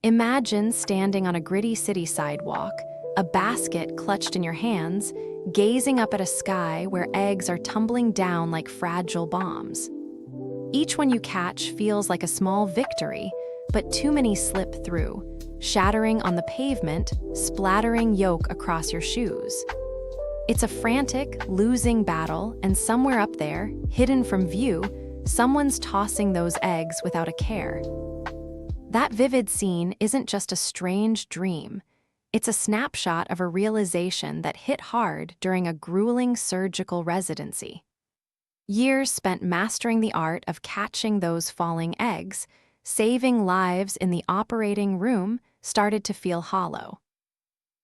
Imagine standing on a gritty city sidewalk, a basket clutched in your hands, gazing up at a sky where eggs are tumbling down like fragile bombs. Each one you catch feels like a small victory, but too many slip through, shattering on the pavement, splattering yolk across your shoes. It's a frantic, losing battle, and somewhere up there, hidden from view, someone's tossing those eggs without a care. That vivid scene isn't just a strange dream. It's a snapshot of a realization that hit hard during a grueling surgical residency. Years spent mastering the art of catching those falling eggs, saving lives in the operating room, started to feel hollow.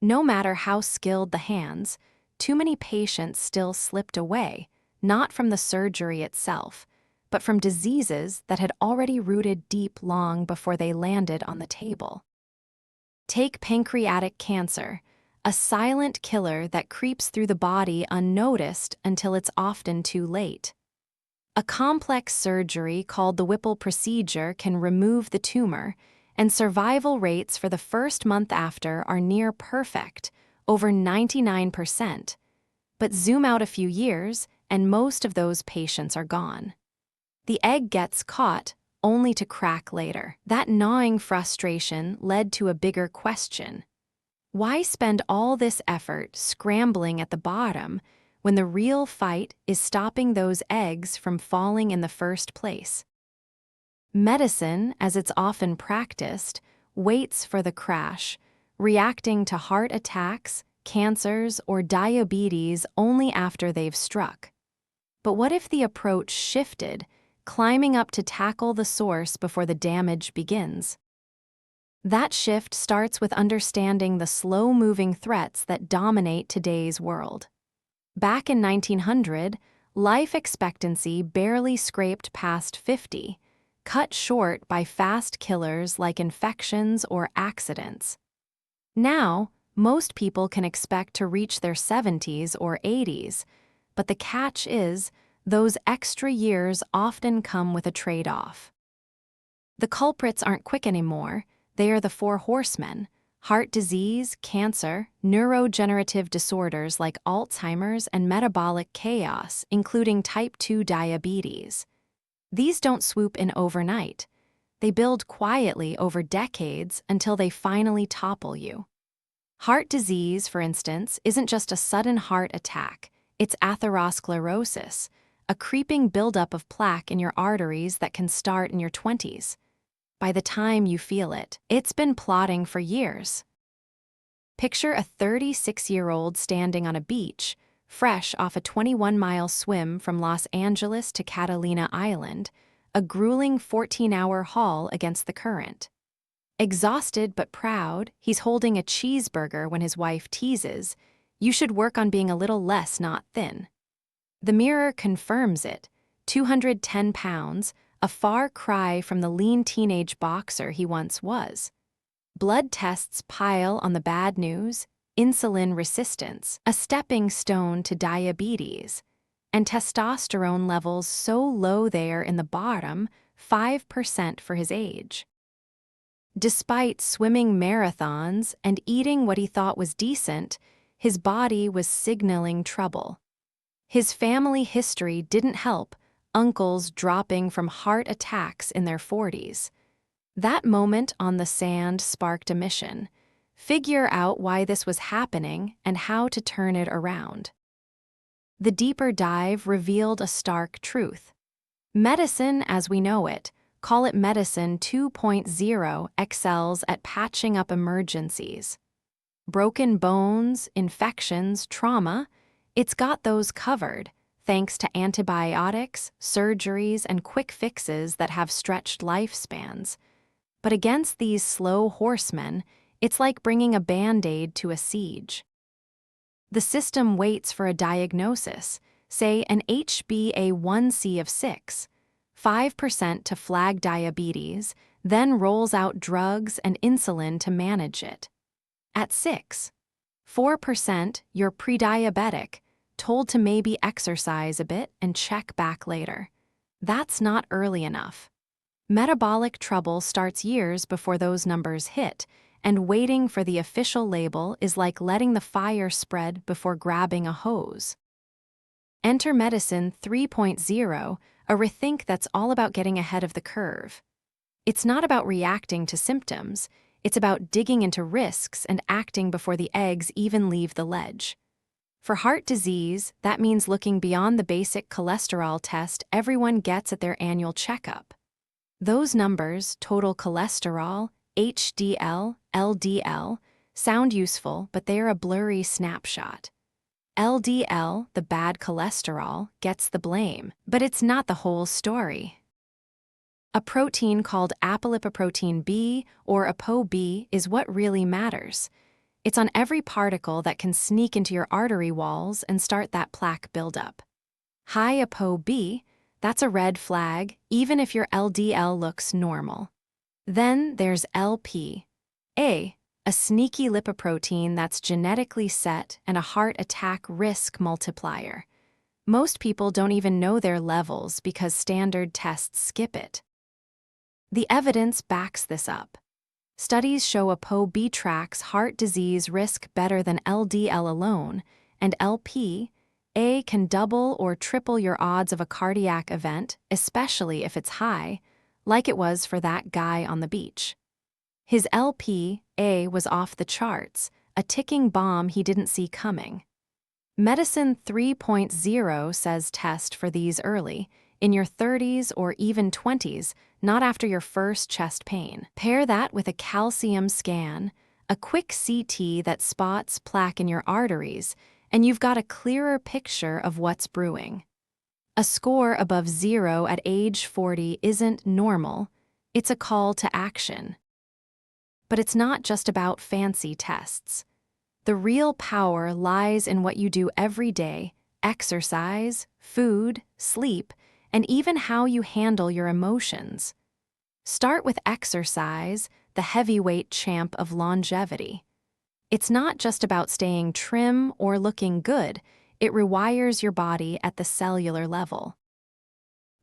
No matter how skilled the hands, too many patients still slipped away, not from the surgery itself, but from diseases that had already rooted deep long before they landed on the table. Take pancreatic cancer, a silent killer that creeps through the body unnoticed until it's often too late. A complex surgery called the Whipple procedure can remove the tumor, and survival rates for the first month after are near perfect, over 99%. But zoom out a few years, and most of those patients are gone. The egg gets caught, only to crack later. That gnawing frustration led to a bigger question. Why spend all this effort scrambling at the bottom when the real fight is stopping those eggs from falling in the first place? Medicine, as it's often practiced, waits for the crash, reacting to heart attacks, cancers, or diabetes only after they've struck. But what if the approach shifted, climbing up to tackle the source before the damage begins? That shift starts with understanding the slow-moving threats that dominate today's world. Back in 1900, life expectancy barely scraped past 50, cut short by fast killers like infections or accidents. Now, most people can expect to reach their 70s or 80s, but the catch is, those extra years often come with a trade-off. The culprits aren't quick anymore. They are the Four Horsemen: heart disease, cancer, neurodegenerative disorders like Alzheimer's, and metabolic chaos, including type 2 diabetes. These don't swoop in overnight. They build quietly over decades until they finally topple you. Heart disease, for instance, isn't just a sudden heart attack. It's atherosclerosis, a creeping buildup of plaque in your arteries that can start in your 20s. By the time you feel it, it's been plotting for years. Picture a 36-year-old standing on a beach, fresh off a 21-mile swim from Los Angeles to Catalina Island, a grueling 14-hour haul against the current. Exhausted but proud, he's holding a cheeseburger when his wife teases, "You should work on being a little less, not thin." The mirror confirms it: 210 pounds, a far cry from the lean teenage boxer he once was. Blood tests pile on the bad news: insulin resistance, a stepping stone to diabetes, and testosterone levels so low there in the bottom, 5% for his age. Despite swimming marathons and eating what he thought was decent, his body was signaling trouble. His family history didn't help, uncles dropping from heart attacks in their 40s. That moment on the sand sparked a mission: figure out why this was happening and how to turn it around. The deeper dive revealed a stark truth. Medicine as we know it, call it medicine 2.0, excels at patching up emergencies. Broken bones, infections, trauma, it's got those covered, thanks to antibiotics, surgeries, and quick fixes that have stretched lifespans. But against these slow horsemen, it's like bringing a Band-Aid to a siege. The system waits for a diagnosis, say an HbA1c of 6, 5% to flag diabetes, then rolls out drugs and insulin to manage it. At 6, 4%, you're pre-diabetic, told to maybe exercise a bit and check back later. That's not early enough. Metabolic trouble starts years before those numbers hit, and waiting for the official label is like letting the fire spread before grabbing a hose. Enter Medicine 3.0, a rethink that's all about getting ahead of the curve. It's not about reacting to symptoms, it's about digging into risks and acting before the eggs even leave the ledge. For heart disease, that means looking beyond the basic cholesterol test everyone gets at their annual checkup. Those numbers, total cholesterol, HDL, LDL, sound useful, but they're a blurry snapshot. LDL, the bad cholesterol, gets the blame, but it's not the whole story. A protein called apolipoprotein B, or ApoB, is what really matters. It's on every particle that can sneak into your artery walls and start that plaque buildup. High ApoB, that's a red flag, even if your LDL looks normal. Then there's LP, a sneaky lipoprotein that's genetically set and a heart attack risk multiplier. Most people don't even know their levels because standard tests skip it. The evidence backs this up. Studies show ApoB tracks heart disease risk better than LDL alone, and LP, A, can double or triple your odds of a cardiac event, especially if it's high, like it was for that guy on the beach. His LP-A was off the charts, a ticking bomb he didn't see coming. Medicine 3.0 says test for these early, in your 30s or even 20s, not after your first chest pain. Pair that with a calcium scan, a quick CT that spots plaque in your arteries, and you've got a clearer picture of what's brewing. A score above 0 at age 40 isn't normal, it's a call to action. But it's not just about fancy tests. The real power lies in what you do every day: exercise, food, sleep, and even how you handle your emotions. Start with exercise, the heavyweight champ of longevity. It's not just about staying trim or looking good, it rewires your body at the cellular level.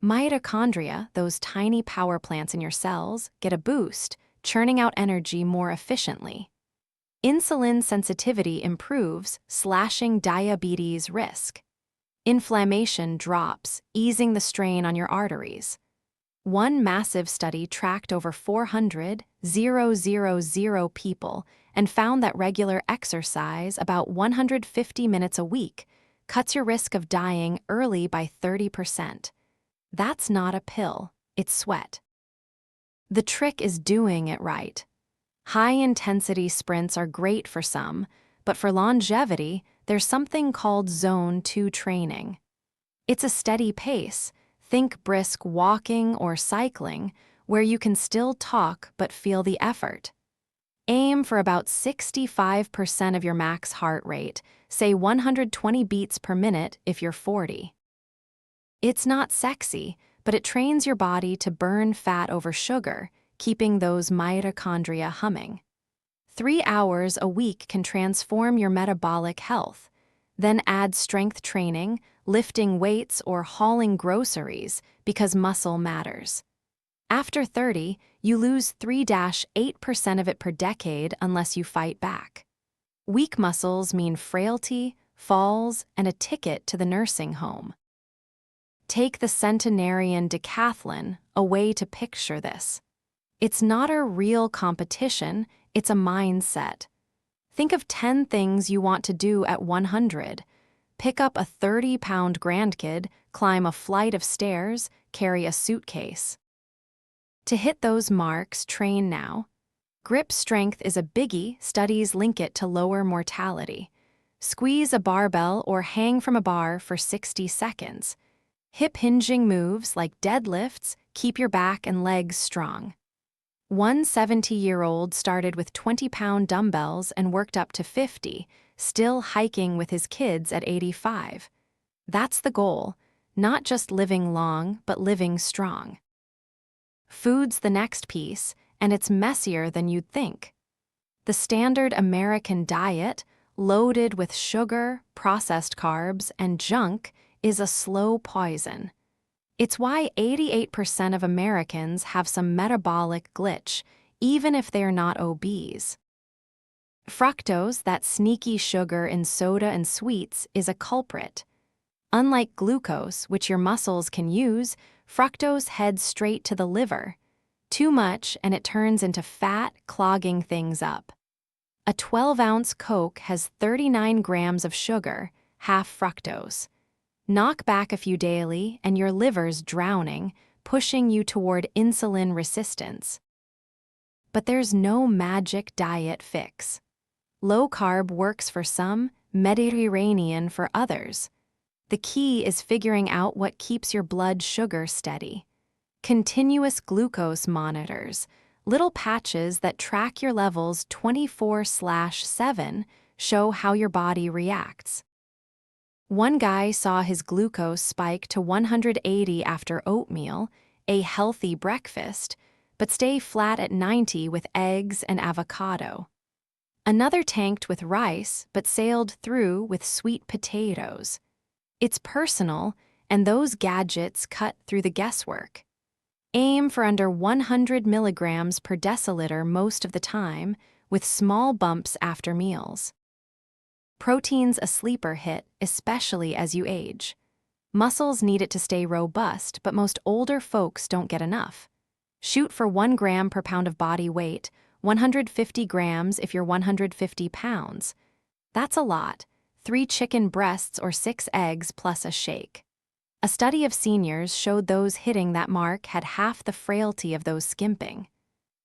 Mitochondria, those tiny power plants in your cells, get a boost, churning out energy more efficiently. Insulin sensitivity improves, slashing diabetes risk. Inflammation drops, easing the strain on your arteries. One massive study tracked over 400,000 people and found that regular exercise, about 150 minutes a week, cuts your risk of dying early by 30%. That's not a pill, it's sweat. The trick is doing it right. High-intensity sprints are great for some, but for longevity, there's something called Zone 2 training. It's a steady pace, think brisk walking or cycling, where you can still talk but feel the effort. Aim for about 65% of your max heart rate, say 120 beats per minute if you're 40. It's not sexy, but it trains your body to burn fat over sugar, keeping those mitochondria humming. 3 hours a week can transform your metabolic health. Then add strength training, lifting weights, or hauling groceries, because muscle matters. After 30, you lose 3–8% of it per decade unless you fight back. Weak muscles mean frailty, falls, and a ticket to the nursing home. Take the centenarian decathlon, a way to picture this. It's not a real competition, it's a mindset. Think of 10 things you want to do at 100. Pick up a 30-pound grandkid, climb a flight of stairs, carry a suitcase. To hit those marks, train now. Grip strength is a biggie, studies link it to lower mortality. Squeeze a barbell or hang from a bar for 60 seconds. Hip hinging moves like deadlifts keep your back and legs strong. One 70-year-old started with 20-pound dumbbells and worked up to 50, still hiking with his kids at 85. That's the goal, not just living long, but living strong. Food's the next piece, and it's messier than you'd think. The standard American diet, loaded with sugar, processed carbs, and junk, is a slow poison. It's why 88% of Americans have some metabolic glitch, even if they're not obese. Fructose, that sneaky sugar in soda and sweets, is a culprit. Unlike glucose, which your muscles can use, fructose heads straight to the liver. Too much, and it turns into fat, clogging things up. A 12-ounce Coke has 39 grams of sugar, half fructose. Knock back a few daily, and your liver's drowning, pushing you toward insulin resistance. But there's no magic diet fix. Low carb works for some, Mediterranean for others. The key is figuring out what keeps your blood sugar steady. Continuous glucose monitors, little patches that track your levels 24/7, show how your body reacts. One guy saw his glucose spike to 180 after oatmeal, a healthy breakfast, but stay flat at 90 with eggs and avocado. Another tanked with rice, but sailed through with sweet potatoes. It's personal, and those gadgets cut through the guesswork. Aim for under 100 milligrams per deciliter most of the time, with small bumps after meals. Protein's a sleeper hit, especially as you age. Muscles need it to stay robust, but most older folks don't get enough. Shoot for 1 gram per pound of body weight, 150 grams if you're 150 pounds. That's a lot. 3 chicken breasts or 6 eggs plus a shake. A study of seniors showed those hitting that mark had half the frailty of those skimping.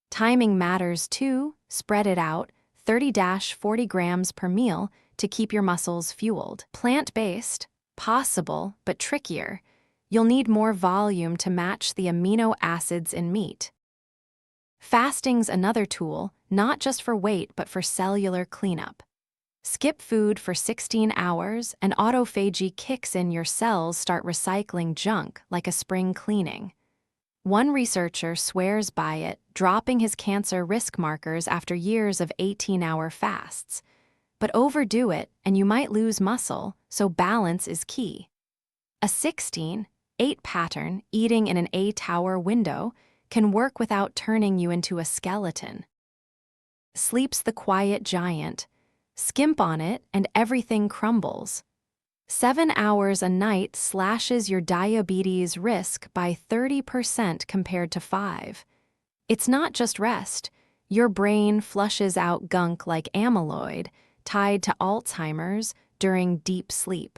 Timing matters too. Spread it out, 30-40 grams per meal to keep your muscles fueled. Plant-based, possible, but trickier. You'll need more volume to match the amino acids in meat. Fasting's another tool, not just for weight but for cellular cleanup. Skip food for 16 hours, and autophagy kicks in. Your cells start recycling junk like a spring cleaning. One researcher swears by it, dropping his cancer risk markers after years of 18-hour fasts. But overdo it, and you might lose muscle, so balance is key. A 16-8 pattern, eating in an 8-hour window, can work without turning you into a skeleton. Sleep's the quiet giant. Skimp on it, and everything crumbles. 7 hours a night slashes your diabetes risk by 30% compared to 5. It's not just rest. Your brain flushes out gunk like amyloid, tied to Alzheimer's, during deep sleep.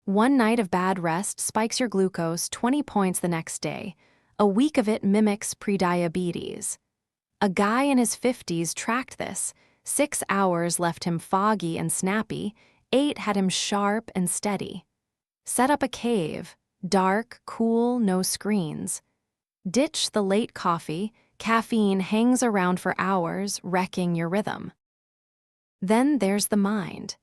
One night of bad rest spikes your glucose 20 points the next day. A week of it mimics prediabetes. A guy in his 50s tracked this. 6 hours left him foggy and snappy, 8 had him sharp and steady. Set up a cave, dark, cool, no screens. Ditch the late coffee, caffeine hangs around for hours, wrecking your rhythm. Then there's the mind.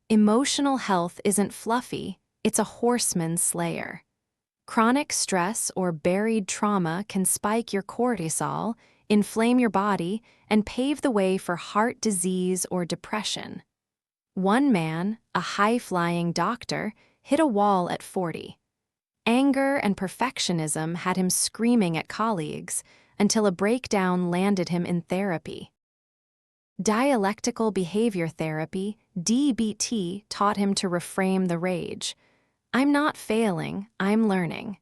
Emotional health isn't fluffy, it's a horseman slayer. Chronic stress or buried trauma can spike your cortisol, inflame your body, and pave the way for heart disease or depression. One man, a high-flying doctor, hit a wall at 40. Anger and perfectionism had him screaming at colleagues until a breakdown landed him in therapy. Dialectical behavior therapy, DBT, taught him to reframe the rage. I'm not failing, I'm learning.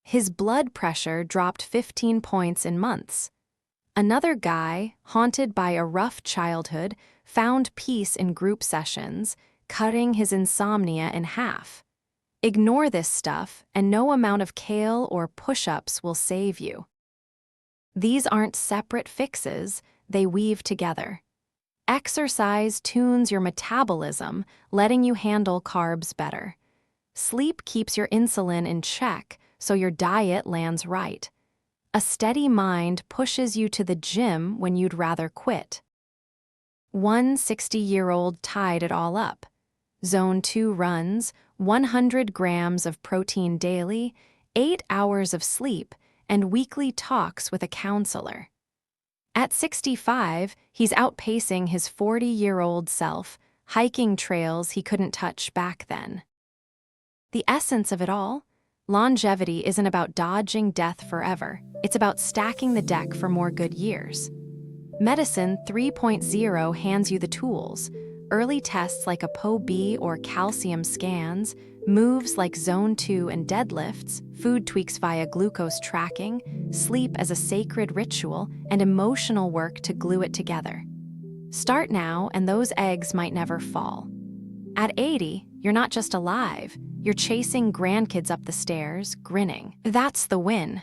His blood pressure dropped 15 points in months. Another guy, haunted by a rough childhood, found peace in group sessions, cutting his insomnia in half. Ignore this stuff, and no amount of kale or push-ups will save you. These aren't separate fixes, they weave together. Exercise tunes your metabolism, letting you handle carbs better. Sleep keeps your insulin in check, so your diet lands right. A steady mind pushes you to the gym when you'd rather quit. One 60-year-old tied it all up. Zone 2 runs, 100 grams of protein daily, 8 hours of sleep, and weekly talks with a counselor. At 65, he's outpacing his 40-year-old self, hiking trails he couldn't touch back then. The essence of it all? Longevity isn't about dodging death forever. It's about stacking the deck for more good years. Medicine 3.0 hands you the tools. Early tests like a POB or calcium scans, moves like Zone 2 and deadlifts, food tweaks via glucose tracking, sleep as a sacred ritual, and emotional work to glue it together. Start now, and those eggs might never fall. At 80, you're not just alive, you're chasing grandkids up the stairs, grinning. That's the win.